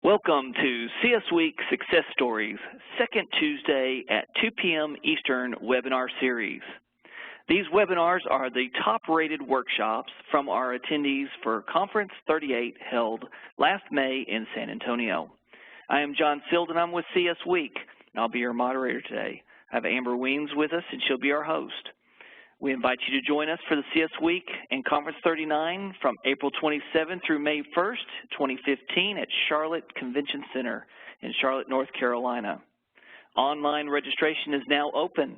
Welcome to CS Week Success Stories, second Tuesday at 2 p.m. Eastern webinar series. These webinars are the top-rated workshops from our attendees for Conference 38 held last May in San Antonio. I am John Sild, and I'm with CS Week, and I'll be your moderator today. I have Amber Weems with us, and she'll be our host. We invite you to join us for the CS Week and Conference 39 from April 27 through May 1st, 2015 at Charlotte Convention Center in Charlotte, North Carolina. Online registration is now open.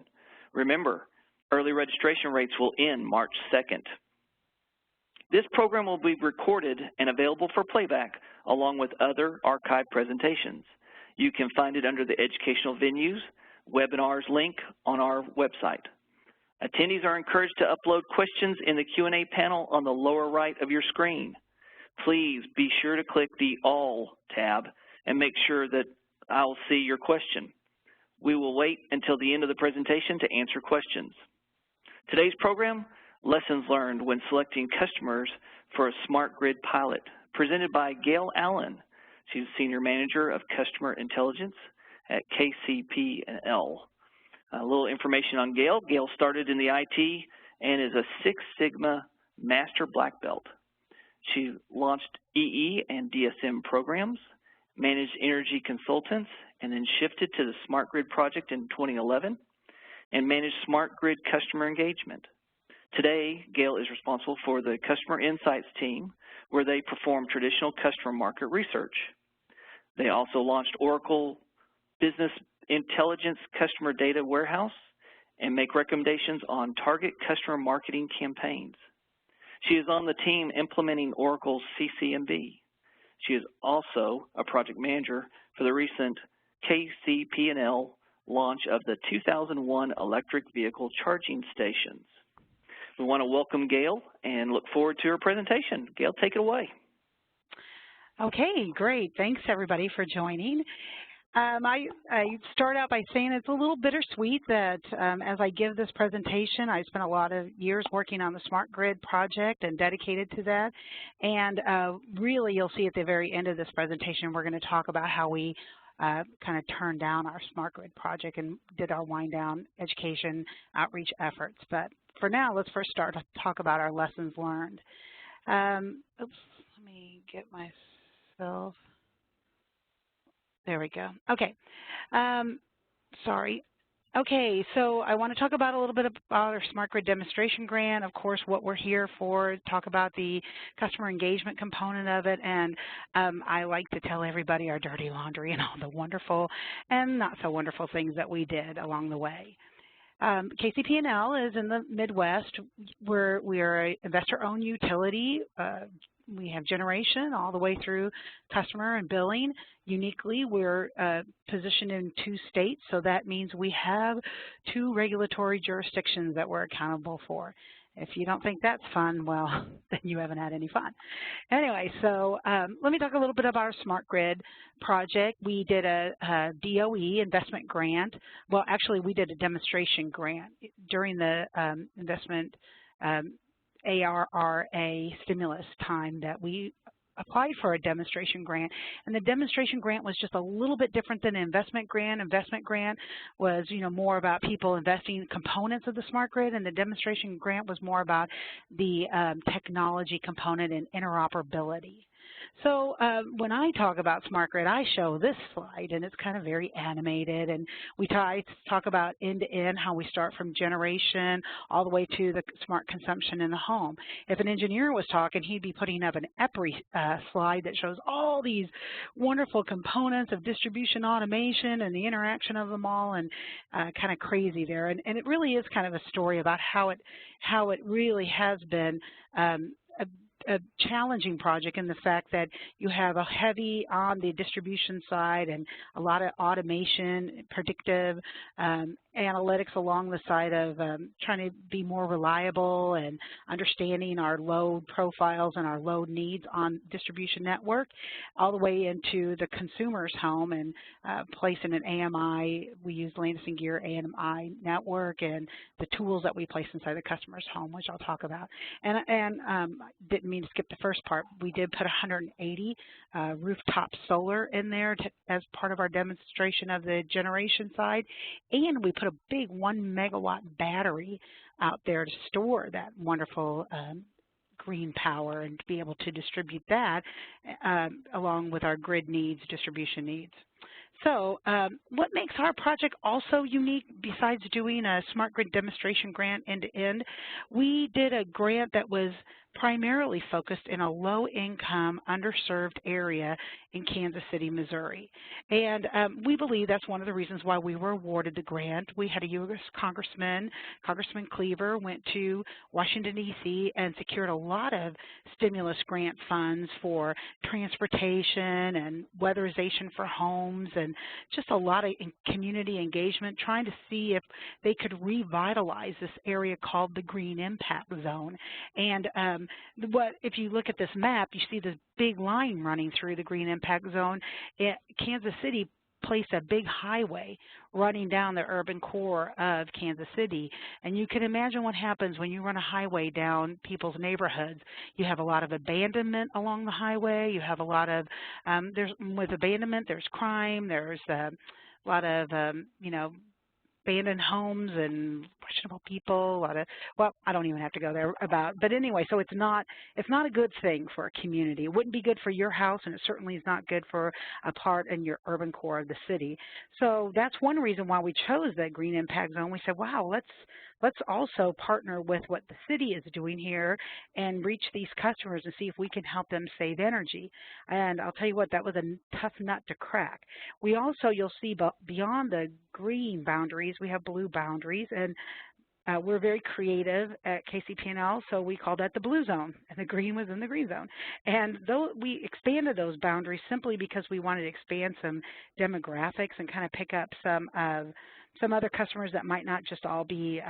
Remember, early registration rates will end March 2nd. This program will be recorded and available for playback along with other archived presentations. You can find it under the Educational Venues Webinars link on our website. Attendees are encouraged to upload questions in the Q&A panel on the lower right of your screen. Please be sure to click the All tab and make sure that I'll see your question. We will wait until the end of the presentation to answer questions. Today's program, Lessons Learned when Selecting Customers for a Smart Grid Pilot, presented by Gail Allen. She's Senior Manager of Customer Intelligence at KCP&L. A little information on Gail. Gail started in the IT and is a Six Sigma Master Black Belt. She launched EE and DSM programs, managed energy consultants, and then shifted to the Smart Grid project in 2011 and managed Smart Grid customer engagement. Today, Gail is responsible for the Customer Insights team, where they perform traditional customer market research. They also launched Oracle Business Intelligence Customer Data Warehouse and make recommendations on target customer marketing campaigns. She is on the team implementing Oracle's CCMB. She is also a project manager for the recent KCP&L launch of the 2001 electric vehicle charging stations. We want to welcome Gail and look forward to her presentation. Gail, take it away. Okay, great. Thanks, everybody, for joining. I start out by saying it's a little bittersweet that as I give this presentation, I spent a lot of years working on the Smart Grid project and dedicated to that. And really, you'll see at the very end of this presentation, we're going to talk about how we kind of turned down our Smart Grid project and did our wind down education outreach efforts. But for now, let's first start to talk about our lessons learned. Oops, let me get myself. There we go. Okay. Sorry. Okay, so I want to talk about a little bit about our Smart Grid demonstration grant, of course, what we're here for, talk about the customer engagement component of it, and I like to tell everybody our dirty laundry and all the wonderful and not so wonderful things that we did along the way. KCP&L is in the Midwest. We are an investor-owned utility. We have generation all the way through customer and billing. Uniquely, we're positioned in 2 states, so that means we have 2 regulatory jurisdictions that we're accountable for. If you don't think that's fun, well, then you haven't had any fun. Anyway, so let me talk a little bit about our Smart Grid project. We did a DOE investment grant. Well, actually, we did a demonstration grant during the investment ARRA stimulus time that we applied for a demonstration grant, and the demonstration grant was just a little bit different than an investment grant. Investment grant was, more about people investing in components of the Smart Grid, and the demonstration grant was more about the technology component and interoperability. So when I talk about Smart Grid, I show this slide, and it's kind of very animated, and we talk about end-to-end, how we start from generation all the way to the smart consumption in the home. If an engineer was talking, he'd be putting up an EPRI slide that shows all these wonderful components of distribution automation and the interaction of them all, and kind of crazy there. And it really is kind of a story about how it really has been a challenging project in the fact that you have a heavy on the distribution side and a lot of automation, predictive analytics along the side of trying to be more reliable and understanding our load profiles and our load needs on distribution network, all the way into the consumer's home and placing an AMI. We use Landis & Gear AMI network and the tools that we place inside the customer's home, which I'll talk about. And didn't mean mean to skip the first part. We did put 180 rooftop solar in there as part of our demonstration of the generation side, and we put a big 1 megawatt battery out there to store that wonderful green power and to be able to distribute that along with our grid needs, distribution needs. So what makes our project also unique besides doing a smart grid demonstration grant end-to-end, we did a grant that was primarily focused in a low-income, underserved area in Kansas City, Missouri. And we believe that's one of the reasons why we were awarded the grant. We had a U.S. Congressman Cleaver, went to Washington, D.C. and secured a lot of stimulus grant funds for transportation and weatherization for homes and just a lot of community engagement, trying to see if they could revitalize this area called the Green Impact Zone. And if you look at this map, you see this big line running through the Green Impact Zone. Kansas City placed a big highway running down the urban core of Kansas City. And you can imagine what happens when you run a highway down people's neighborhoods. You have a lot of abandonment along the highway. You have a lot of, with abandonment, there's crime. There's a lot of, abandoned homes and questionable people, a lot of, well, I don't even have to go there but anyway, so it's not a good thing for a community. It wouldn't be good for your house, and it certainly is not good for a part in your urban core of the city. So that's one reason why we chose that Green Impact Zone. We said, wow, let's also partner with what the city is doing here and reach these customers and see if we can help them save energy. And I'll tell you what, that was a tough nut to crack. We also, you'll see beyond the green boundaries, we have blue boundaries, and we're very creative at KCP&L, so we called that the blue zone, and the green was in the green zone. And though we expanded those boundaries simply because we wanted to expand some demographics and kind of pick up some other customers that might not just all be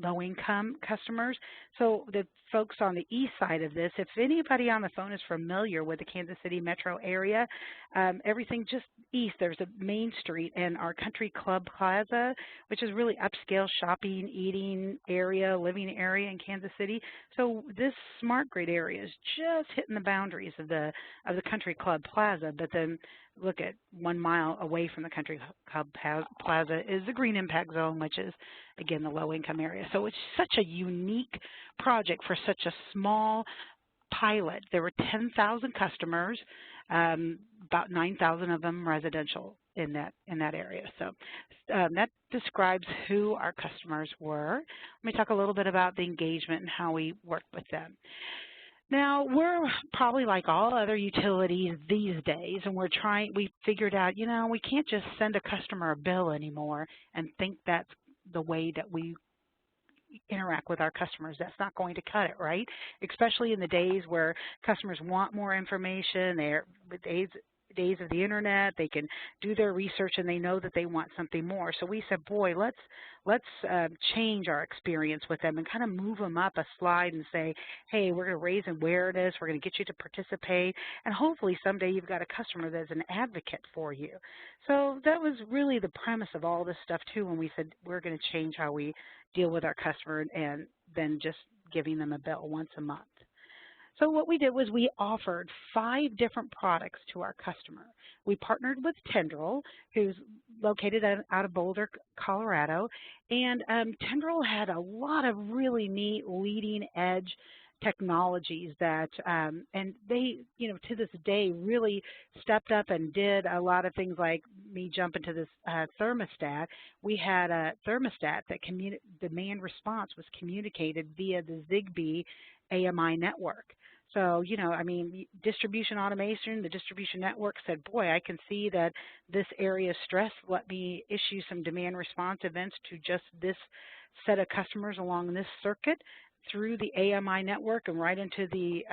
low-income customers. So the folks on the east side of this, if anybody on the phone is familiar with the Kansas City metro area, everything just east, there's a Main Street and our Country Club Plaza, which is really upscale shopping, eating area, living area in Kansas City. So this smart grid area is just hitting the boundaries of the Country Club Plaza, but then look at 1 mile away from the Country Club Plaza is the Green Impact Zone, which is, again, the low-income area. So it's such a unique project for such a small pilot. There were 10,000 customers, about 9,000 of them residential in that area. So that describes who our customers were. Let me talk a little bit about the engagement and how we work with them. Now, we're probably like all other utilities these days, and we figured out, we can't just send a customer a bill anymore and think that's the way that we interact with our customers. That's not going to cut it, right? Especially in the days where customers want more information, days of the internet, they can do their research and they know that they want something more. So we said, boy, let's change our experience with them and kind of move them up a slide and say, hey, we're going to raise awareness, we're going to get you to participate, and hopefully someday you've got a customer that's an advocate for you. So that was really the premise of all this stuff too, when we said we're going to change how we deal with our customer and then just giving them a bill once a month. So what we did was we offered 5 different products to our customer. We partnered with Tendril, who's located out of Boulder, Colorado, and Tendril had a lot of really neat leading edge technologies that, and they, to this day really stepped up and did a lot of things like me jump into this thermostat. We had a thermostat that demand response was communicated via the Zigbee AMI network. So, distribution automation, the distribution network said, boy, I can see that this area is stressed. Let me issue some demand response events to just this set of customers along this circuit through the AMI network and right into the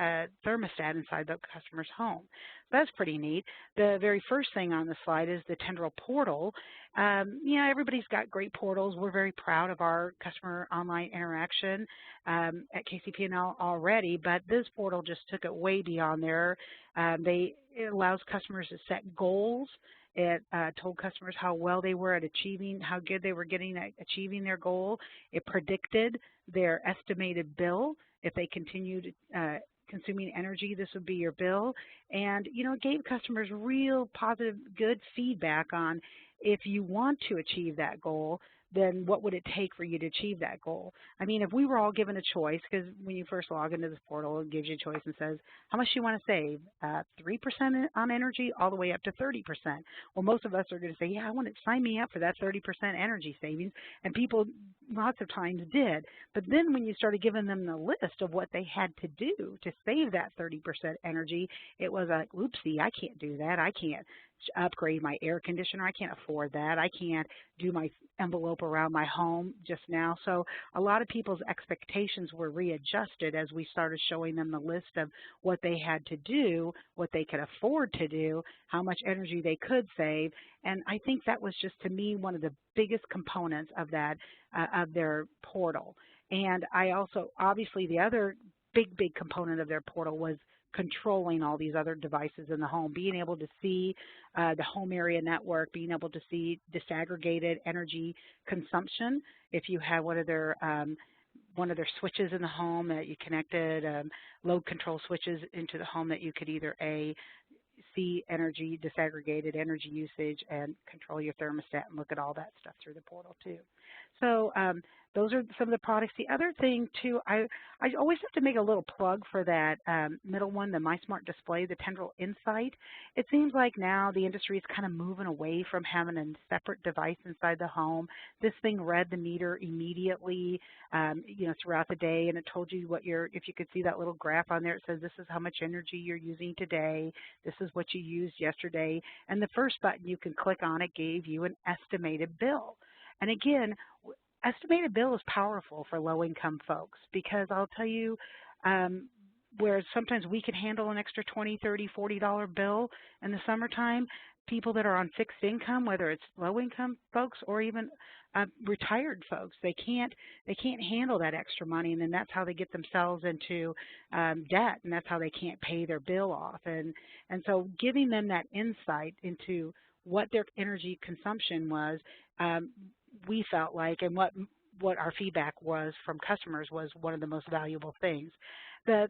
thermostat inside the customer's home. So that's pretty neat. The very first thing on the slide is the Tendril portal. Everybody's got great portals. We're very proud of our customer online interaction at KCP&L already, but this portal just took it way beyond there. It allows customers to set goals. It told customers how well they were at achieving, how good they were getting at achieving their goal. It predicted their estimated bill if they continued consuming energy, this would be your bill. And, it gave customers real positive, good feedback on if you want to achieve that goal, then what would it take for you to achieve that goal? I mean, if we were all given a choice, because when you first log into this portal, it gives you a choice and says, how much do you want to save? 3% on energy all the way up to 30%. Well, most of us are going to say, yeah, I want to sign me up for that 30% energy savings. And people lots of times did. But then when you started giving them the list of what they had to do to save that 30% energy, it was like, oopsie, I can't do that. I can't upgrade my air conditioner. I can't afford that. I can't do my envelope around my home just now. So a lot of people's expectations were readjusted as we started showing them the list of what they had to do, what they could afford to do, how much energy they could save. And I think that was just, to me, one of the biggest components of that, of their portal. And I also, obviously, the other big component of their portal was controlling all these other devices in the home, being able to see the home area network, being able to see disaggregated energy consumption. If you have one of their switches in the home that you connected, load control switches into the home that you could either see energy, disaggregated energy usage, and control your thermostat and look at all that stuff through the portal too. So those are some of the products. The other thing too, I always have to make a little plug for that middle one, the MySmart Display, the Tendril Insight. It seems like now the industry is kind of moving away from having a separate device inside the home. This thing read the meter immediately, throughout the day, and it told you what if you could see that little graph on there, it says this is how much energy you're using today, this is what you used yesterday, and the first button you can click on, it gave you an estimated bill. And again, estimated bill is powerful for low-income folks because I'll tell you, whereas sometimes we can handle an extra $20, $30, $40 bill in the summertime, people that are on fixed income, whether it's low-income folks or even retired folks, they can't handle that extra money, and then that's how they get themselves into debt, and that's how they can't pay their bill off. And so giving them that insight into what their energy consumption was, we felt like, and what our feedback was from customers was one of the most valuable things. The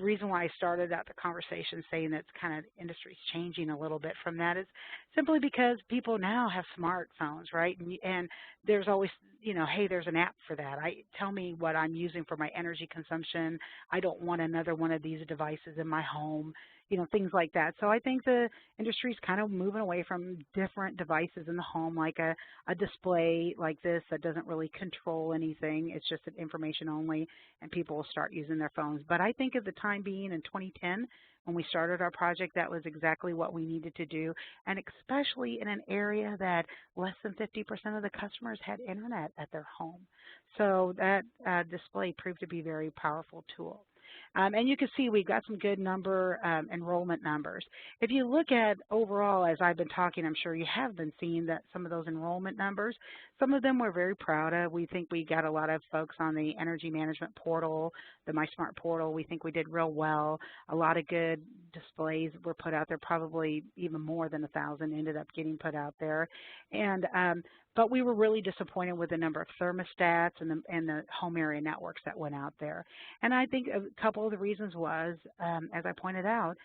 reason why I started out the conversation saying that it's kind of industry's changing a little bit from that is simply because people now have smartphones, right? And there's always, hey, there's an app for that. Tell me what I'm using for my energy consumption. I don't want another one of these devices in my home, things like that. So I think the industry's kind of moving away from different devices in the home, like a display like this that doesn't really control anything. It's just an information only, and people will start using their phones. But I think at the time being in 2010, when we started our project, that was exactly what we needed to do, and especially in an area that less than 50% of the customers had internet at their home. So that display proved to be a very powerful tool. And you can see we've got some good enrollment numbers. If you look at overall, as I've been talking, I'm sure you have been seeing that some of those enrollment numbers, some of them we're very proud of. We think we got a lot of folks on the energy management portal, the MySmart portal. We think we did real well. A lot of good displays were put out there, probably even more than 1,000 ended up getting put out there. And but we were really disappointed with the number of thermostats and the home area networks that went out there. And I think a couple of the reasons was, as I pointed out,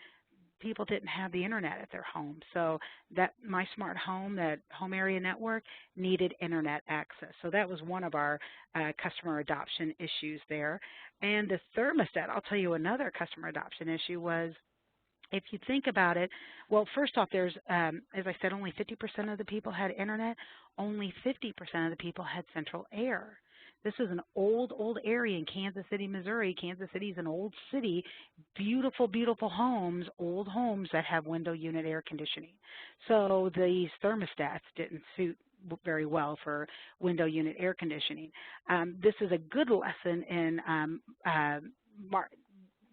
people didn't have the internet at their home. So that MySmart Home, that home area network, needed internet access. So that was one of our customer adoption issues there. And the thermostat, I'll tell you another customer adoption issue was, if you think about it, well, first off, there's, as I said, only 50% of the people had internet. Only 50% of the people had central air. This is an old area in Kansas City, Missouri. Kansas City is an old city, beautiful, beautiful homes, old homes that have window unit air conditioning. So these thermostats didn't suit very well for window unit air conditioning. This is a good lesson in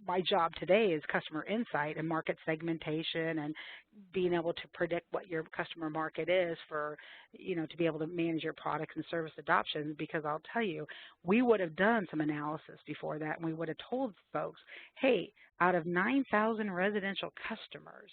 my job today is customer insight and market segmentation and being able to predict what your customer market is for, to be able to manage your products and service adoption, because I'll tell you, we would have done some analysis before that, and we would have told folks, hey, out of 9,000 residential customers,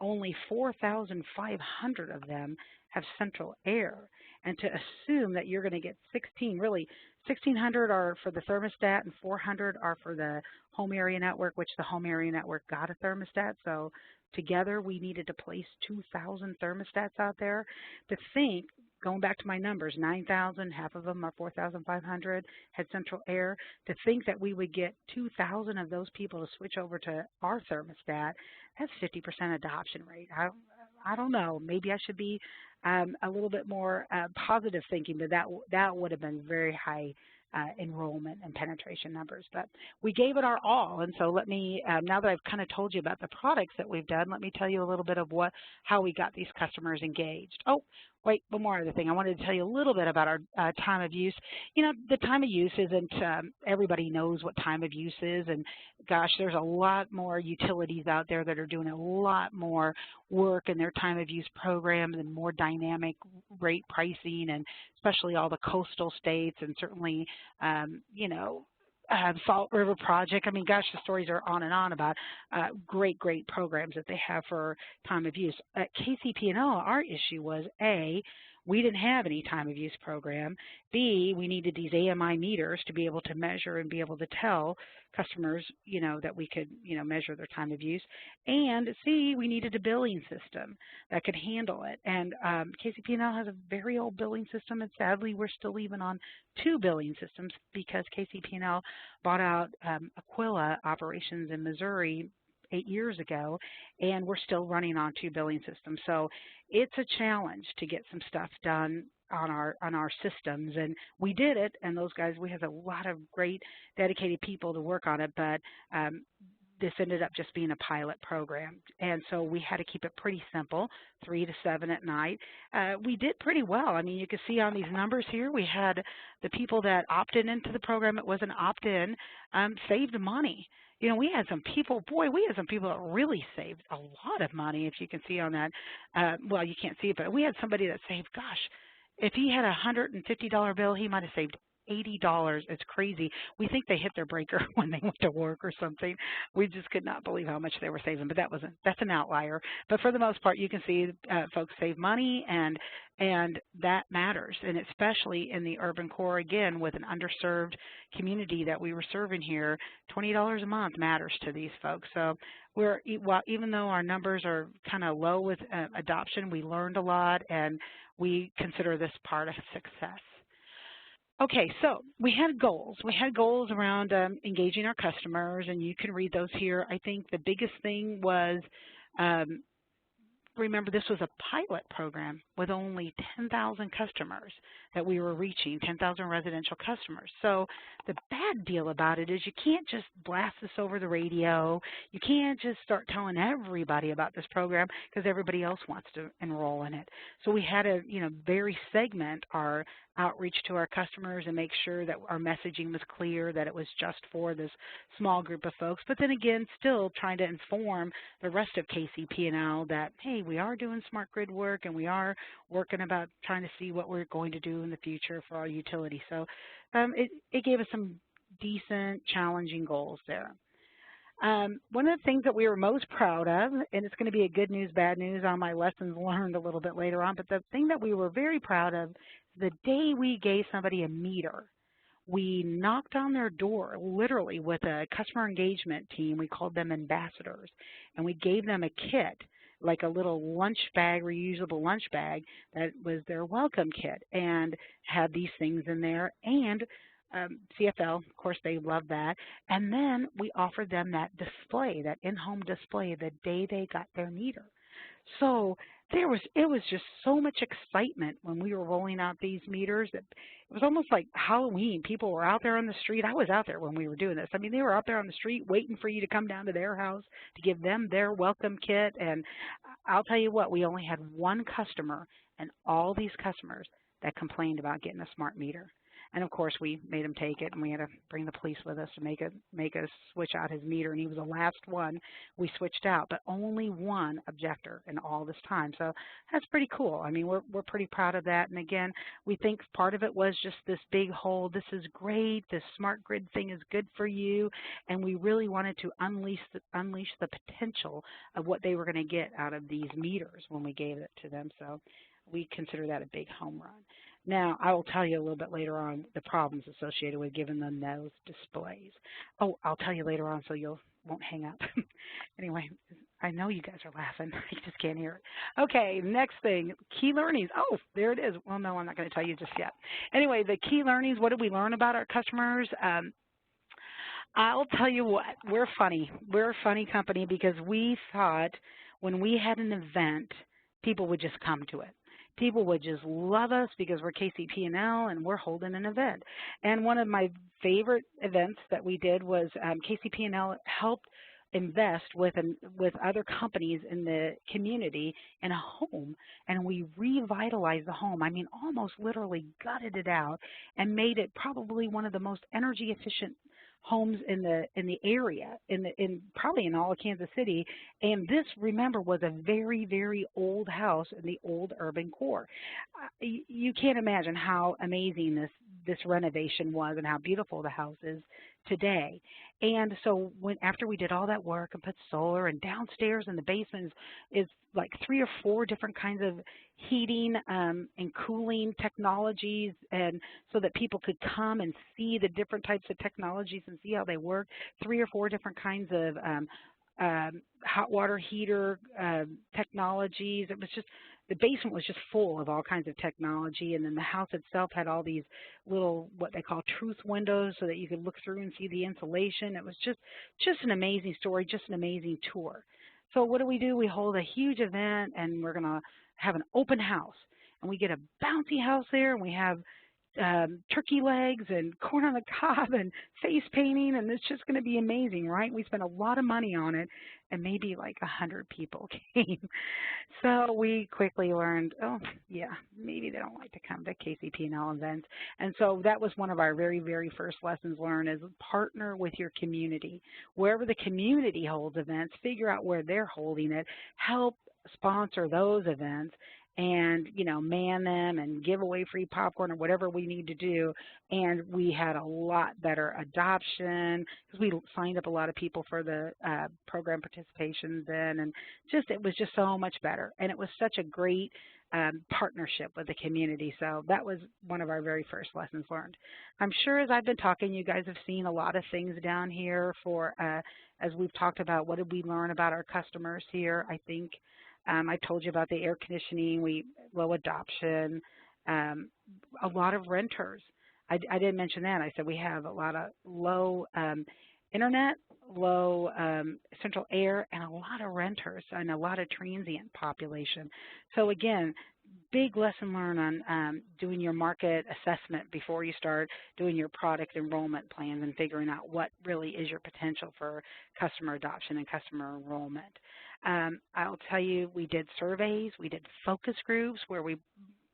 only 4,500 of them have central air. And to assume that you're going to get 16, really 1,600 are for the thermostat and 400 are for the home area network, which the home area network got a thermostat. So together we needed to place 2,000 thermostats out there. To think, going back to my numbers, 9,000, half of them are 4,500, had central air. To think that we would get 2,000 of those people to switch over to our thermostat, that's 50% adoption rate. I don't know. Maybe I should be a little bit more positive thinking, but that would have been very high enrollment and penetration numbers. But we gave it our all, and so let me, now that I've kind of told you about the products that we've done, let me tell you a little bit of how we got these customers engaged. Oh, wait, one more other thing. I wanted to tell you a little bit about our time of use. You know, the time of use isn't, everybody knows what time of use is, and gosh, there's a lot more utilities out there that are doing a lot more work in their time of use programs and more dynamic rate pricing, and especially all the coastal states, and certainly, you know, Salt River Project. I mean, gosh, the stories are on and on about great programs that they have for time of use. At KCP&L, our issue was A, we didn't have any time of use program. B, we needed these AMI meters to be able to measure and be able to tell customers, you know, that we could, you know, measure their time of use. And C, we needed a billing system that could handle it. And KCP&L has a very old billing system, and sadly, we're still even on 2 billing systems because KCP&L bought out Aquila operations in Missouri 8 years ago, and we're still running on 2 billing systems. So it's a challenge to get some stuff done on our systems, and we did it. And those guys, we have a lot of great dedicated people to work on it, but this ended up just being a pilot program, and so we had to keep it pretty simple, 3 to 7 at night. We did pretty well. I mean, you can see on these numbers here, we had the people that opted into the program, it wasn't opt-in, saved money. You know, we had some people that really saved a lot of money, if you can see on that. Well, you can't see it, but we had somebody that saved, gosh, if he had a $150 bill, he might have saved $80. It's crazy. We think they hit their breaker when they went to work or something. We just could not believe how much they were saving, but that's an outlier. But for the most part, you can see folks save money, and that matters, and especially in the urban core, again, with an underserved community that we were serving here, $20 a month matters to these folks. So even though our numbers are kind of low with adoption, we learned a lot, and we consider this part of success. Okay, so we had goals. We had goals around engaging our customers, and you can read those here. I think the biggest thing was, remember, this was a pilot program with only 10,000 customers that we were reaching, 10,000 residential customers. So the bad deal about it is you can't just blast this over the radio. You can't just start telling everybody about this program because everybody else wants to enroll in it. So we had to, you know, very segment our outreach to our customers and make sure that our messaging was clear, that it was just for this small group of folks. But then again, still trying to inform the rest of KCP&L that, hey, we are doing smart grid work, and we are working about trying to see what we're going to do in the future for our utility. So it gave us some decent, challenging goals there. One of the things that we were most proud of, and it's going to be a good news, bad news on my lessons learned a little bit later on, but the thing that we were very proud of, the day we gave somebody a meter, we knocked on their door literally with a customer engagement team. We called them ambassadors, and we gave them a kit, like a little lunch bag, reusable lunch bag, that was their welcome kit, and had these things in there, and CFL, of course, they love that. And then we offered them that display, that in-home display, the day they got their meter. So it was just so much excitement when we were rolling out these meters that it was almost like Halloween. People were out there on the street. I was out there when we were doing this. I mean, they were out there on the street waiting for you to come down to their house to give them their welcome kit. And I'll tell you what, we only had one customer, and all these customers that complained about getting a smart meter. And of course, we made him take it, and we had to bring the police with us to make us switch out his meter. And he was the last one we switched out, but only one objector in all this time. So that's pretty cool. I mean, we're pretty proud of that. And again, we think part of it was just this big whole, this is great, this smart grid thing is good for you, and we really wanted to unleash the potential of what they were going to get out of these meters when we gave it to them. So we consider that a big home run. Now, I will tell you a little bit later on the problems associated with giving them those displays. Oh, I'll tell you later on so you won't hang up. Anyway, I know you guys are laughing. I just can't hear it. Okay, next thing, key learnings. Oh, there it is. Well, no, I'm not going to tell you just yet. Anyway, the key learnings, what did we learn about our customers? I'll tell you what, we're funny. We're a funny company because we thought when we had an event, people would just come to it. People would just love us because we're KCP&L and we're holding an event. And one of my favorite events that we did was KCP&L helped invest with other companies in the community in a home, and we revitalized the home. I mean, almost literally gutted it out and made it probably one of the most energy efficient homes in the area, probably in all of Kansas City. And this, remember, was a very, very old house in the old urban core. You can't imagine how amazing this renovation was and how beautiful the house is today. And so after we did all that work and put solar, and downstairs in the basement is like 3 or 4 different kinds of heating and cooling technologies, and so that people could come and see the different types of technologies and see how they work. 3 or 4 different kinds of hot water heater technologies. It was just, the basement was just full of all kinds of technology, and then the house itself had all these little, what they call truth windows, so that you could look through and see the insulation. It was just an amazing story, just an amazing tour. So what do? We hold a huge event, and we're going to have an open house, and we get a bouncy house there, and we have turkey legs and corn on the cob and face painting, and it's just going to be amazing, right? We spent a lot of money on it, and maybe like 100 people came. So we quickly learned, oh, yeah, maybe they don't like to come to KCP&L events. And so that was one of our very, very first lessons learned, is partner with your community. Wherever the community holds events, figure out where they're holding it, help sponsor those events, and, you know, man them and give away free popcorn or whatever we need to do. And we had a lot better adoption because we signed up a lot of people for the program participation then, and it was just so much better. And it was such a great partnership with the community. So that was one of our very first lessons learned. I'm sure as I've been talking, you guys have seen a lot of things down here for, as we've talked about, what did we learn about our customers here. I think I told you about the air conditioning, low adoption, a lot of renters. I didn't mention that. I said we have a lot of low internet, low central air, and a lot of renters and a lot of transient population. So again, big lesson learned on doing your market assessment before you start doing your product enrollment plans and figuring out what really is your potential for customer adoption and customer enrollment. I'll tell you, we did surveys, we did focus groups where we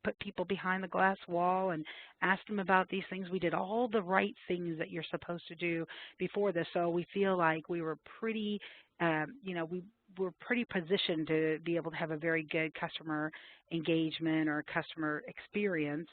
put people behind the glass wall and asked them about these things. We did all the right things that you're supposed to do before this. So we feel like we were pretty, we were pretty positioned to be able to have a very good customer engagement or customer experience.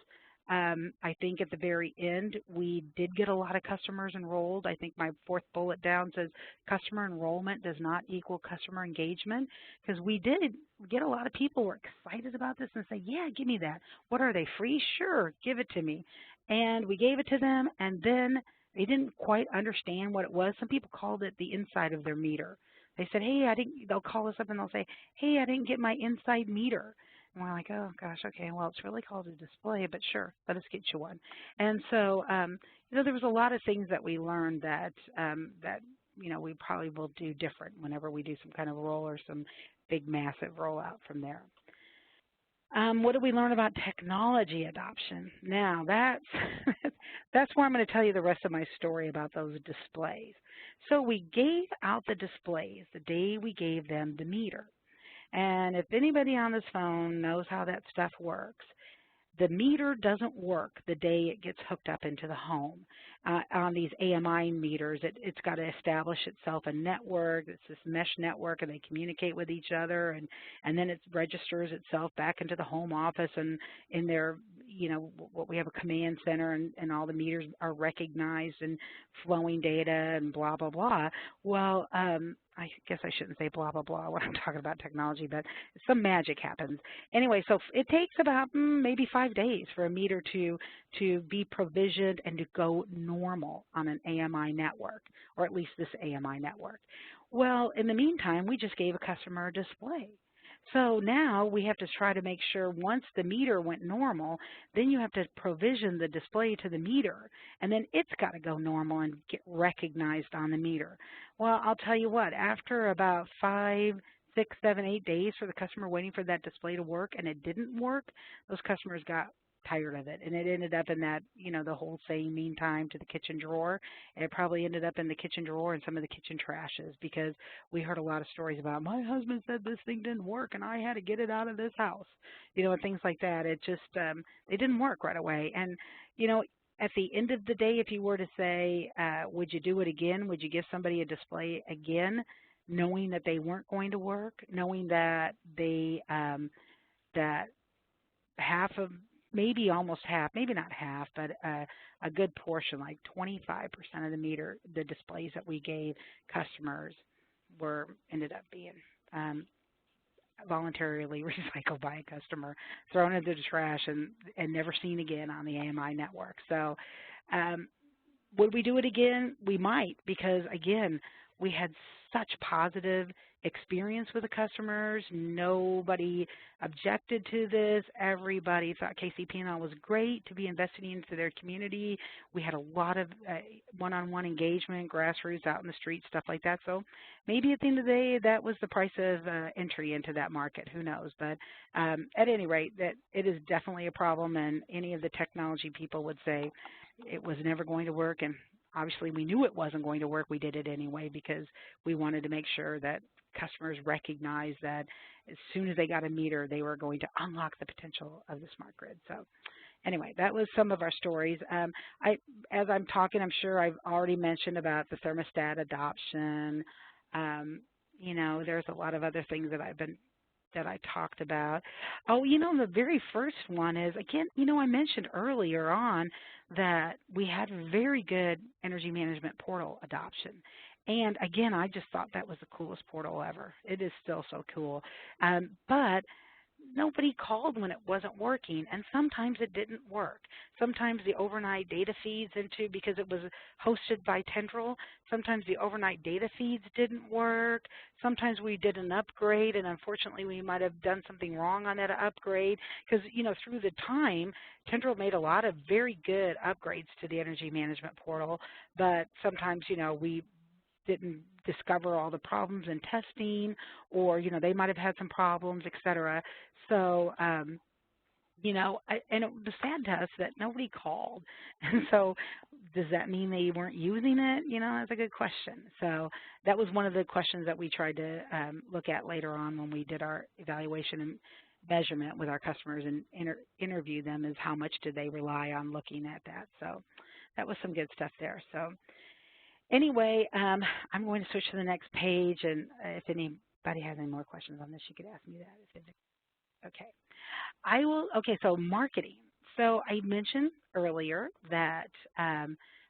I think at the very end, we did get a lot of customers enrolled. I think my 4th bullet down says customer enrollment does not equal customer engagement, because we did get a lot of people who were excited about this and say, yeah, give me that. What are they, free? Sure, give it to me. And we gave it to them, and then they didn't quite understand what it was. Some people called it the inside of their meter. They said, hey, they'll call us up and they'll say, hey, I didn't get my inside meter. And we're like, oh, gosh, okay, well, it's really called a display, but sure, let us get you one. And so, there was a lot of things that we learned that, we probably will do different whenever we do some kind of roll or some big, massive rollout from there. What did we learn about technology adoption? Now, that's where I'm going to tell you the rest of my story about those displays. So we gave out the displays the day we gave them the meter. And if anybody on this phone knows how that stuff works, the meter doesn't work the day it gets hooked up into the home. On these AMI meters, it's got to establish itself a network. It's this mesh network, and they communicate with each other, and then it registers itself back into the home office, and in their, what we have a command center, and all the meters are recognized and flowing data and blah, blah, blah. Well, I guess I shouldn't say blah, blah, blah when I'm talking about technology, but some magic happens. Anyway, so it takes about maybe 5 days for a meter to be provisioned and to go normal on an AMI network, or at least this AMI network. Well, in the meantime, we just gave a customer a display. So now we have to try to make sure once the meter went normal, then you have to provision the display to the meter, and then it's got to go normal and get recognized on the meter. Well, I'll tell you what, after about 5, 6, 7, 8 days for the customer waiting for that display to work and it didn't work, those customers got tired of it, and it ended up in that, the whole saying, mean time to the kitchen drawer. And it probably ended up in the kitchen drawer and some of the kitchen trashes, because we heard a lot of stories about, my husband said this thing didn't work and I had to get it out of this house, and things like that. It just, it didn't work right away. And, at the end of the day, if you were to say, would you do it again? Would you give somebody a display again, knowing that they weren't going to work, knowing that they, that half of, maybe almost half, maybe not half, but a good portion, like 25% of the displays that we gave customers ended up being voluntarily recycled by a customer, thrown into the trash, and never seen again on the AMI network. So would we do it again? We might, because, again, we had such positive experience with the customers. Nobody objected to this. Everybody thought KCP&L was great to be investing into their community. We had a lot of one-on-one engagement, grassroots, out in the street, stuff like that. So maybe at the end of the day, that was the price of entry into that market. Who knows? But at any rate, that it is definitely a problem, and any of the technology people would say it was never going to work. And obviously, we knew it wasn't going to work. We did it anyway because we wanted to make sure that customers recognized that as soon as they got a meter, they were going to unlock the potential of the smart grid. So anyway, that was some of our stories. As I'm talking, I'm sure I've already mentioned about the thermostat adoption. There's a lot of other things that I talked about. Oh, the very first one is, again, I mentioned earlier on that we had very good energy management portal adoption. And again, I just thought that was the coolest portal ever. It is still so cool. But nobody called when it wasn't working, and sometimes it didn't work. Sometimes the overnight data feeds because it was hosted by Tendril, sometimes the overnight data feeds didn't work. Sometimes we did an upgrade, and unfortunately we might have done something wrong on that upgrade, because, through the time, Tendril made a lot of very good upgrades to the energy management portal, but sometimes, we didn't discover all the problems in testing, or, they might have had some problems, et cetera. So, and it was sad to us that nobody called. And so does that mean they weren't using it? That's a good question. So that was one of the questions that we tried to look at later on when we did our evaluation and measurement with our customers and interview them, is how much did they rely on looking at that. So that was some good stuff there. So anyway, I'm going to switch to the next page, and if anybody has any more questions on this, you could ask me that. Okay. Okay, so marketing. So I mentioned earlier that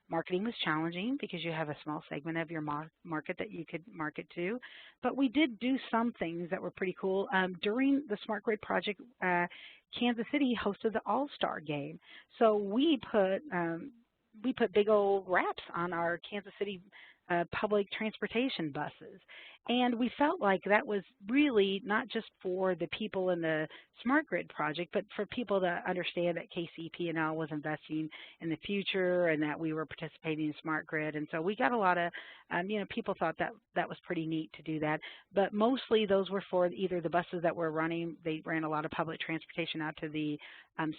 marketing was challenging because you have a small segment of your market that you could market to, but we did do some things that were pretty cool. During the Smart Grid project, Kansas City hosted the All-Star game. So we put big old wraps on our Kansas City public transportation buses. And we felt like that was really not just for the people in the Smart Grid project, but for people to understand that KCP&L was investing in the future and that we were participating in Smart Grid. And so we got a lot of, people thought that was pretty neat to do that. But mostly those were for either the buses that were running. They ran a lot of public transportation out to the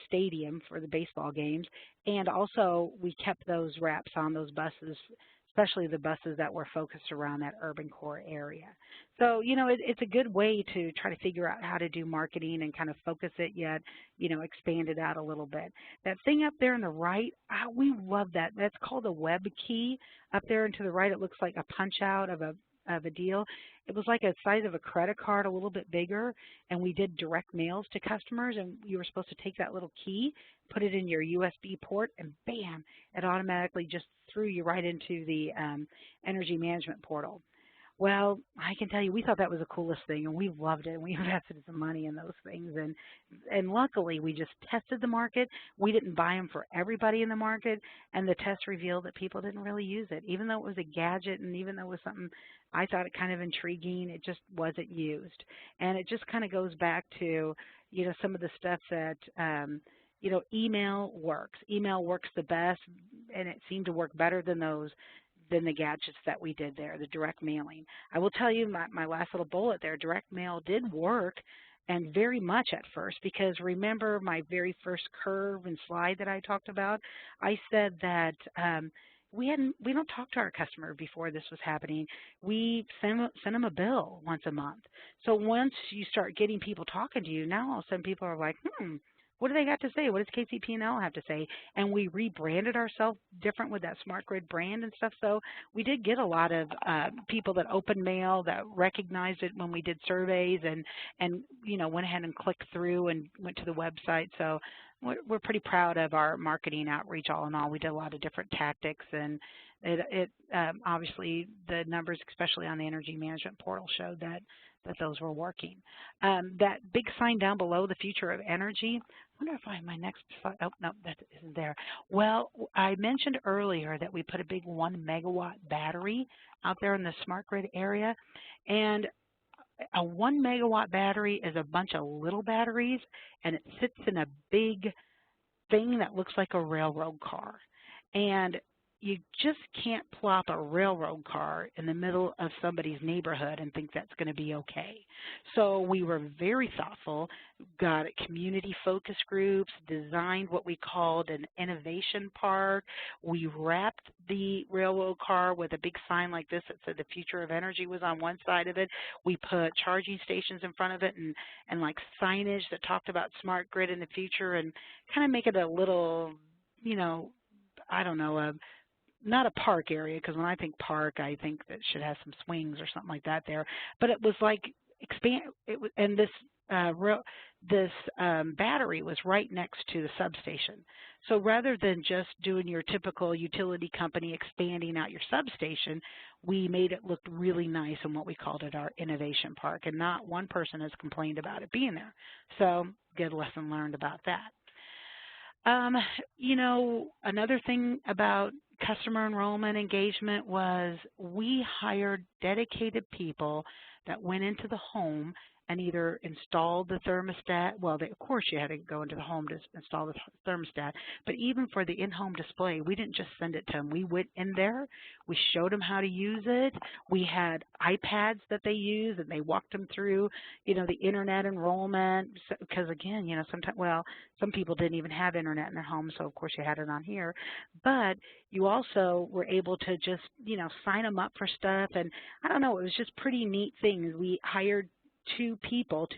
stadium for the baseball games. And also we kept those wraps on those buses, especially the buses that were focused around that urban core area. So, it's a good way to try to figure out how to do marketing and kind of focus it yet, expand it out a little bit. That thing up there on the right, we love that. That's called a web key. Up there and to the right, it looks like a punch out of a deal. It was like a size of a credit card, a little bit bigger, and we did direct mails to customers, and you were supposed to take that little key, put it in your USB port, and bam, it automatically just threw you right into the energy management portal. Well, I can tell you, we thought that was the coolest thing, and we loved it, and we invested some money in those things. And luckily, we just tested the market. We didn't buy them for everybody in the market, and the test revealed that people didn't really use it. Even though it was a gadget and even though it was something I thought it kind of intriguing, it just wasn't used. And it just kind of goes back to, some of the stuff that, email works. Email works the best, and it seemed to work better than the gadgets that we did there, the direct mailing. I will tell you my last little bullet there, direct mail did work, and very much at first, because remember my very first curve and slide that I talked about? I said that we don't talk to our customer before this was happening. We send them a bill once a month. So once you start getting people talking to you, now all of a sudden people are like, what do they got to say? What does KCP&L have to say? And we rebranded ourselves different with that Smart Grid brand and stuff. So we did get a lot of people that opened mail, that recognized it when we did surveys, and went ahead and clicked through and went to the website. So we're pretty proud of our marketing outreach all in all. We did a lot of different tactics, and it obviously the numbers, especially on the energy management portal, showed that those were working. That big sign down below, the future of energy, I wonder if I have my next slide. Oh, no, that isn't there. Well, I mentioned earlier that we put a big 1 megawatt battery out there in the smart grid area, and a 1 megawatt battery is a bunch of little batteries, and it sits in a big thing that looks like a railroad car. And you just can't plop a railroad car in the middle of somebody's neighborhood and think that's going to be okay. So we were very thoughtful, got community focus groups, designed what we called an innovation park. We wrapped the railroad car with a big sign like this that said the future of energy was on one side of it. We put charging stations in front of it and like signage that talked about smart grid in the future, and kind of make it a little, I don't know, not a park area, because when I think park, I think that it should have some swings or something like that there. But it was like and this battery was right next to the substation. So rather than just doing your typical utility company expanding out your substation, we made it look really nice in what we called it our innovation park, and not one person has complained about it being there. So good lesson learned about that. Another thing about customer enrollment engagement was we hired dedicated people that went into the home and either installed the thermostat. Well, of course you had to go into the home to install the thermostat, but even for the in-home display, we didn't just send it to them. We went in there, we showed them how to use it. We had iPads that they used, and they walked them through, the internet enrollment, because again, sometimes, some people didn't even have internet in their home, so of course you had it on here. But you also were able to just, sign them up for stuff, and I don't know, it was just pretty neat things. We hired two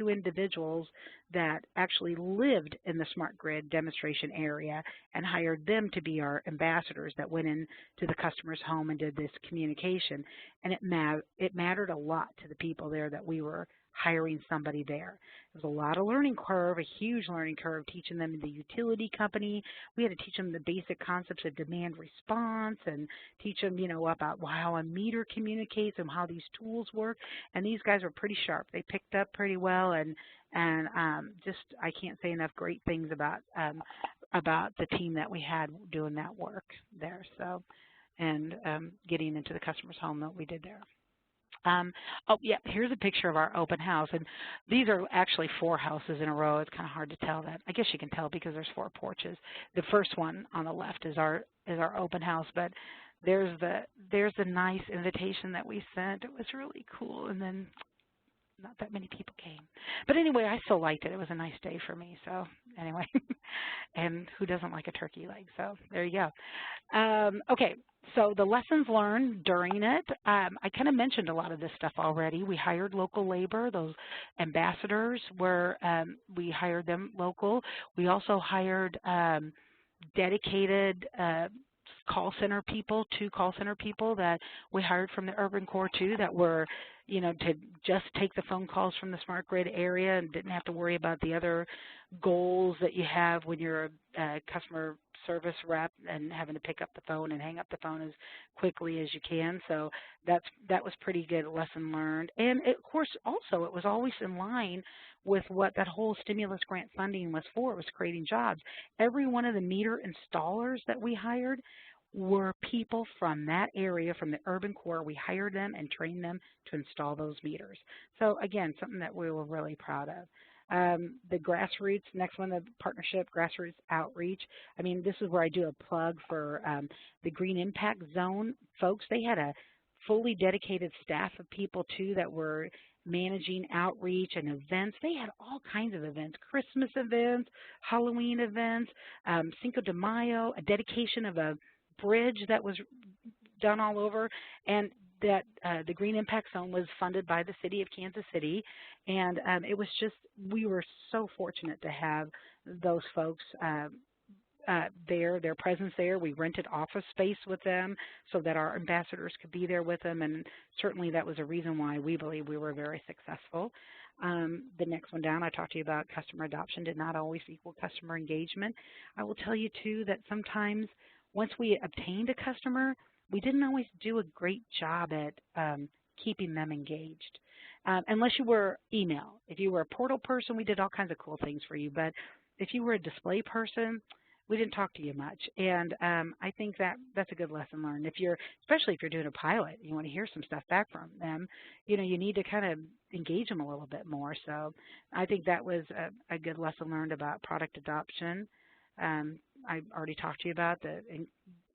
individuals that actually lived in the smart grid demonstration area, and hired them to be our ambassadors that went into the customer's home and did this communication. And it mattered a lot to the people there that we were hiring somebody there. There was a lot of learning curve, a huge learning curve, teaching them the utility company. We had to teach them the basic concepts of demand response, and teach them, about how a meter communicates and how these tools work. And these guys were pretty sharp. They picked up pretty well, and just I can't say enough great things about the team that we had doing that work there. So, and getting into the customer's home that we did there. Oh, yeah, here's a picture of our open house, and these are actually 4 houses in a row. It's kind of hard to tell that. I guess you can tell because there's 4 porches. The first one on the left is our open house, but there's the nice invitation that we sent. It was really cool. And then not that many people came. But anyway, I still liked it. It was a nice day for me. So anyway, and who doesn't like a turkey leg? So there you go. Okay, so the lessons learned during it, I kind of mentioned a lot of this stuff already. We hired local labor. Those ambassadors were, we hired them local. We also hired dedicated call center people, 2 call center people that we hired from the Urban Core too, that were, you know, to just take the phone calls from the smart grid area and didn't have to worry about the other goals that you have when you're a customer service rep and having to pick up the phone and hang up the phone as quickly as you can. So that was pretty good lesson learned. And of course, also it was always in line with what that whole stimulus grant funding was for. It was creating jobs. Every one of the meter installers that we hired were people from that area, from the Urban Core. We hired them and trained them to install those meters. So again, something that we were really proud of. The grassroots, next one, the partnership, grassroots outreach. I mean, this is where I do a plug for the Green Impact Zone folks. They had a fully dedicated staff of people too that were managing outreach and events. They had all kinds of events, Christmas events, Halloween events, Cinco de Mayo, a dedication of a bridge that was done all over, and that the Green Impact Zone was funded by the city of Kansas City, and it was just, we were so fortunate to have those folks there, their presence there. We rented office space with them so that our ambassadors could be there with them, and certainly that was a reason why we believe we were very successful. The next one down, I talked to you about customer adoption did not always equal customer engagement. I will tell you too that sometimes once we obtained a customer, we didn't always do a great job at keeping them engaged. Unless you were email. If you were a portal person, we did all kinds of cool things for you. But if you were a display person, we didn't talk to you much. And I think that's a good lesson learned. Especially if you're doing a pilot, you want to hear some stuff back from them, you know, you need to kind of engage them a little bit more. So I think that was a good lesson learned about product adoption. I already talked to you about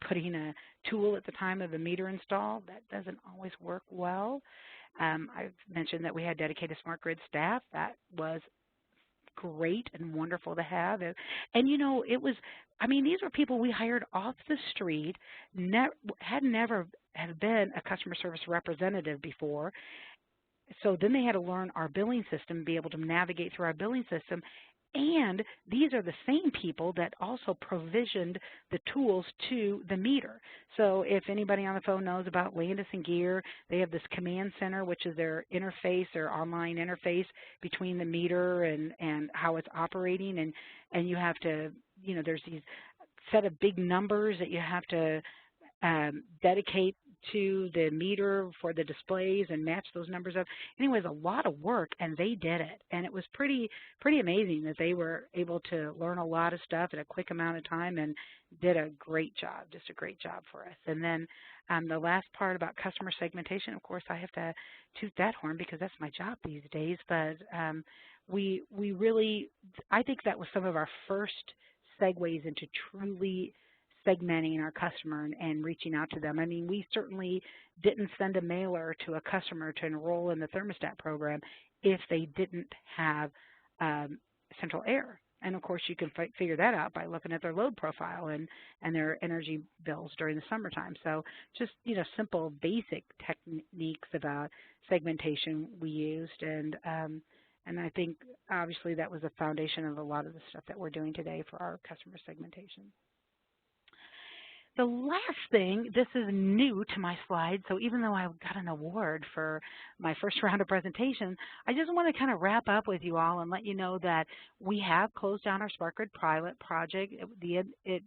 putting a tool at the time of the meter install. That doesn't always work well. I've mentioned that we had dedicated smart grid staff. That was great and wonderful to have. And you know, these were people we hired off the street, had never been a customer service representative before. So then they had to learn our billing system, be able to navigate through our billing system. And these are the same people that also provisioned the tools to the meter. So if anybody on the phone knows about Landis & Gear, they have this command center, which is their interface, their online interface between the meter and how it's operating. And you have to, you know, there's these set of big numbers that you have to dedicate to the meter for the displays and match those numbers up. Anyways, a lot of work, and they did it. And it was pretty amazing that they were able to learn a lot of stuff in a quick amount of time and did a great job, just a great job for us. And then the last part about customer segmentation, of course, I have to toot that horn because that's my job these days. But we really, I think that was some of our first segues into truly segmenting our customer and reaching out to them. I mean, we certainly didn't send a mailer to a customer to enroll in the thermostat program if they didn't have central air. And of course, you can figure that out by looking at their load profile and their energy bills during the summertime. So just, you know, simple basic techniques about segmentation we used. And I think obviously that was the foundation of a lot of the stuff that we're doing today for our customer segmentation. The last thing, this is new to my slide, so even though I got an award for my first round of presentation, I just want to kind of wrap up with you all and let you know that we have closed down our Smart Grid pilot project. It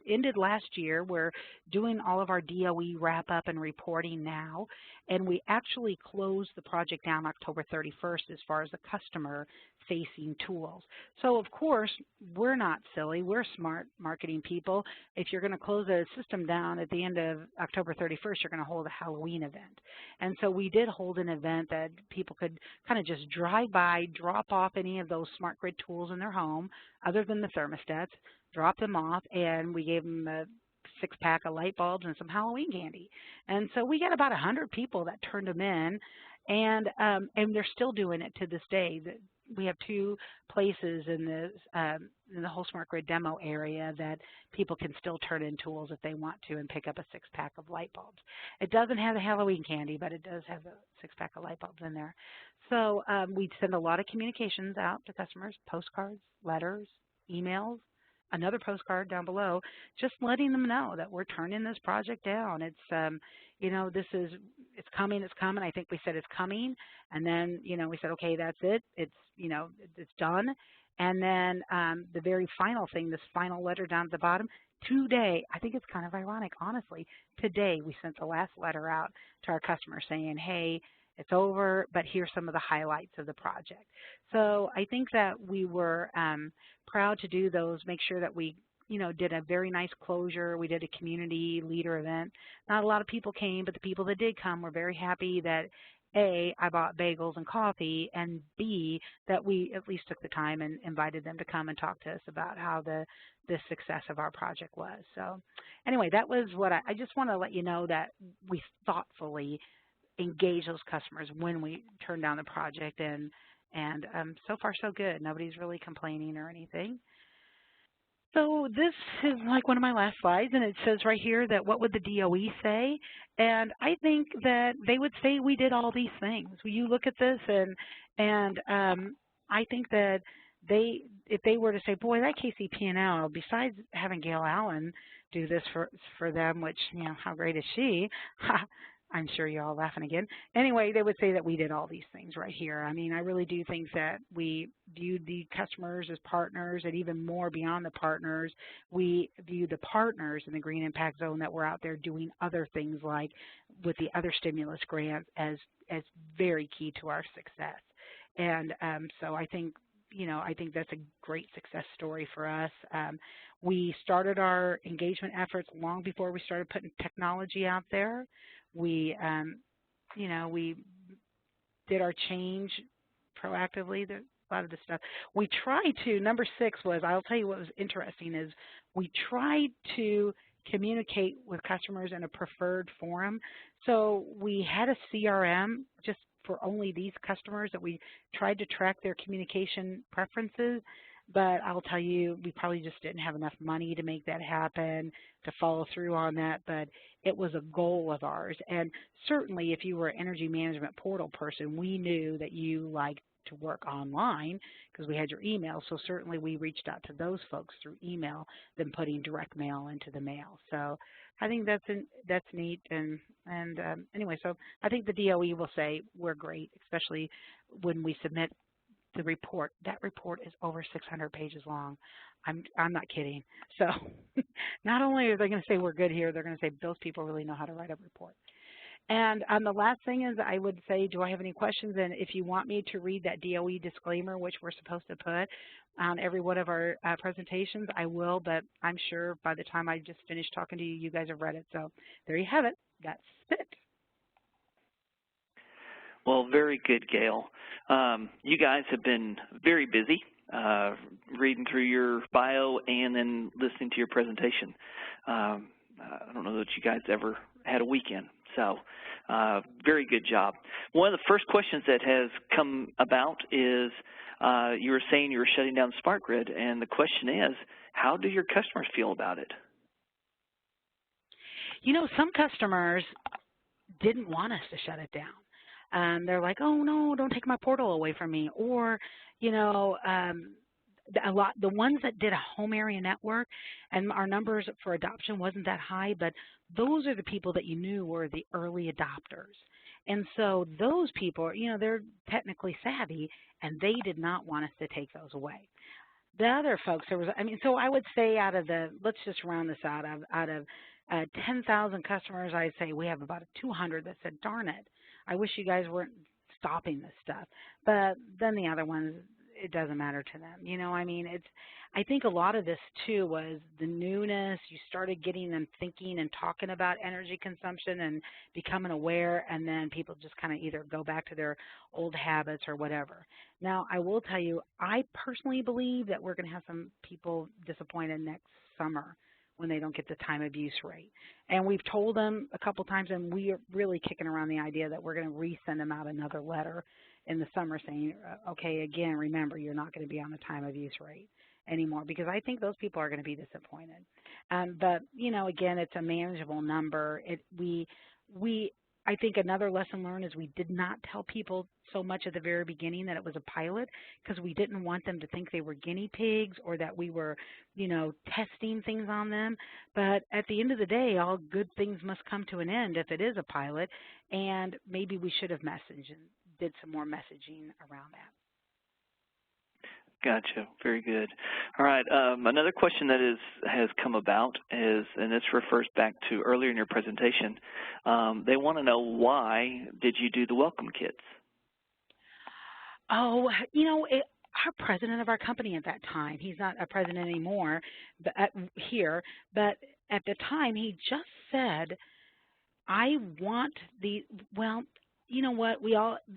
ended last year. We're doing all of our DOE wrap-up and reporting now, and we actually closed the project down October 31st as far as the customer-facing tools. So, of course, we're not silly. We're smart marketing people. If you're going to close a system down at the end of October 31st, you're going to hold a Halloween event. And so we did hold an event that people could kind of just drive by, drop off any of those smart grid tools in their home, other than the thermostats, drop them off, and we gave them a 6-pack of light bulbs and some Halloween candy. And so we got about 100 people that turned them in, And they're still doing it to this day. We have 2 places in the whole Smart Grid demo area that people can still turn in tools if they want to and pick up a 6-pack of light bulbs. It doesn't have the Halloween candy, but it does have a 6-pack of light bulbs in there. So we send a lot of communications out to customers, postcards, letters, emails, another postcard down below, just letting them know that we're turning this project down. It's, you know, it's coming. I think we said it's coming. And then, you know, we said, okay, that's it. It's, you know, it's done. And then the very final thing, this final letter down at the bottom, today, I think it's kind of ironic, honestly, today we sent the last letter out to our customers saying, hey, it's over, but here's some of the highlights of the project. So I think that we were proud to do those, make sure that we, you know, did a very nice closure. We did a community leader event. Not a lot of people came, but the people that did come were very happy that, A, I bought bagels and coffee, and B, that we at least took the time and invited them to come and talk to us about how the success of our project was. So anyway, that was what I just want to let you know that we thoughtfully engage those customers when we turn down the project, and so far so good. Nobody's really complaining or anything. So this is like one of my last slides, and it says right here that what would the DOE say? And I think that they would say we did all these things. You look at this, and I think that if they were to say, boy, that KCP&L, besides having Gail Allen do this for them, which, you know, how great is she? I'm sure you're all laughing again. Anyway, they would say that we did all these things right here. I mean, I really do think that we viewed the customers as partners, and even more beyond the partners, we view the partners in the Green Impact Zone that were out there doing other things like with the other stimulus grants as very key to our success. And so I think, you know, I think that's a great success story for us. We started our engagement efforts long before we started putting technology out there. We, you know, we did our change proactively, a lot of the stuff. We tried to, number 6 was, I'll tell you what was interesting is we tried to communicate with customers in a preferred forum. So we had a CRM just for only these customers that we tried to track their communication preferences. But I'll tell you, we probably just didn't have enough money to make that happen, to follow through on that, but it was a goal of ours. And certainly if you were an energy management portal person, we knew that you liked to work online because we had your email. So certainly we reached out to those folks through email than putting direct mail into the mail. So I think that's neat. And anyway, so I think the DOE will say we're great, especially when we submit the report. That report is over 600 pages long. I'm not kidding. So not only are they going to say we're good here, they're going to say those people really know how to write a report. And the last thing is I would say, do I have any questions? And if you want me to read that DOE disclaimer, which we're supposed to put on every one of our presentations, I will, but I'm sure by the time I just finished talking to you, you guys have read it. So there you have it. That's it. Well, very good, Gail. You guys have been very busy reading through your bio and then listening to your presentation. I don't know that you guys ever had a weekend, so very good job. One of the first questions that has come about is you were saying you were shutting down Smart Grid, and the question is, how do your customers feel about it? You know, some customers didn't want us to shut it down. They're like, oh no, don't take my portal away from me. Or, you know, the ones that did a home area network, and our numbers for adoption wasn't that high, but those are the people that you knew were the early adopters. And so those people, you know, they're technically savvy, and they did not want us to take those away. The other folks, so I would say out of let's just round this out of 10,000 customers, I'd say we have about 200 that said, darn it, I wish you guys weren't stopping this stuff. But then the other ones, it doesn't matter to them. You know, I mean, I think a lot of this too was the newness. You started getting them thinking and talking about energy consumption and becoming aware, and then people just kind of either go back to their old habits or whatever. Now, I will tell you, I personally believe that we're going to have some people disappointed next summer when they don't get the time of use rate. And we've told them a couple times, and we are really kicking around the idea that we're going to resend them out another letter in the summer saying, okay, again, remember, you're not going to be on the time of use rate anymore, because I think those people are going to be disappointed. But, you know, again, it's a manageable number. I think another lesson learned is we did not tell people so much at the very beginning that it was a pilot, because we didn't want them to think they were guinea pigs or that we were, you know, testing things on them. But at the end of the day, all good things must come to an end if it is a pilot, and maybe we should have messaged and did some more messaging around that. Gotcha. Very good. All right. Another question that has come about is, and this refers back to earlier in your presentation, they want to know, why did you do the welcome kits? Oh, you know, our president of our company at that time, he's not a president anymore but here, but at the time he just said, I want well, you know what,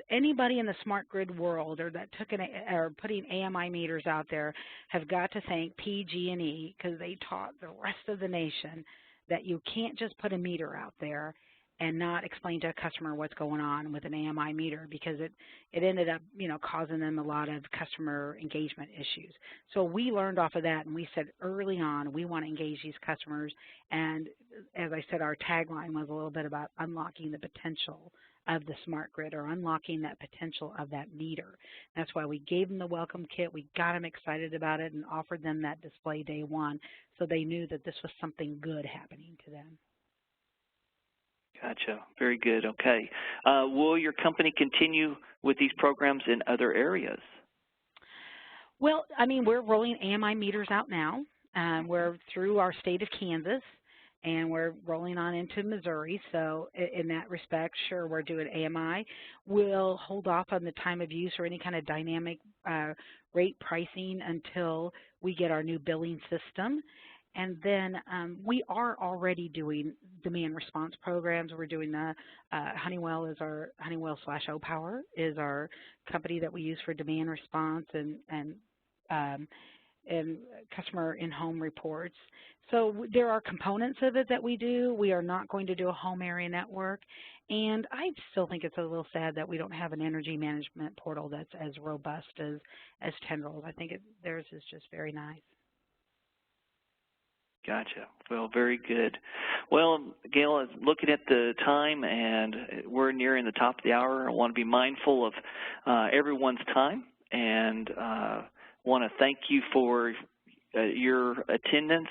anybody in the smart grid world or that or putting AMI meters out there have got to thank PG&E, because they taught the rest of the nation that you can't just put a meter out there and not explain to a customer what's going on with an AMI meter, because it ended up, you know, causing them a lot of customer engagement issues. So we learned off of that, and we said early on we want to engage these customers. And as I said, our tagline was a little bit about unlocking the potential of the smart grid, or unlocking that potential of that meter. That's why we gave them the welcome kit. We got them excited about it and offered them that display day one, so they knew that this was something good happening to them. Gotcha. Very good. Okay. Will your company continue with these programs in other areas? Well, I mean, we're rolling AMI meters out now. We're through our state of Kansas, and we're rolling on into Missouri. So in that respect, sure, we're doing AMI. We'll hold off on the time of use or any kind of dynamic rate pricing until we get our new billing system. And then we are already doing demand response programs. We're doing the Honeywell is our Honeywell/OPower is our company that we use for demand response and customer in-home reports. So there are components of it that we do. We are not going to do a home area network. And I still think it's a little sad that we don't have an energy management portal that's as robust as Tendrils. I think theirs is just very nice. Gotcha. Well, very good. Well, Gail, looking at the time, and we're nearing the top of the hour, I want to be mindful of everyone's time, and want to thank you for your attendance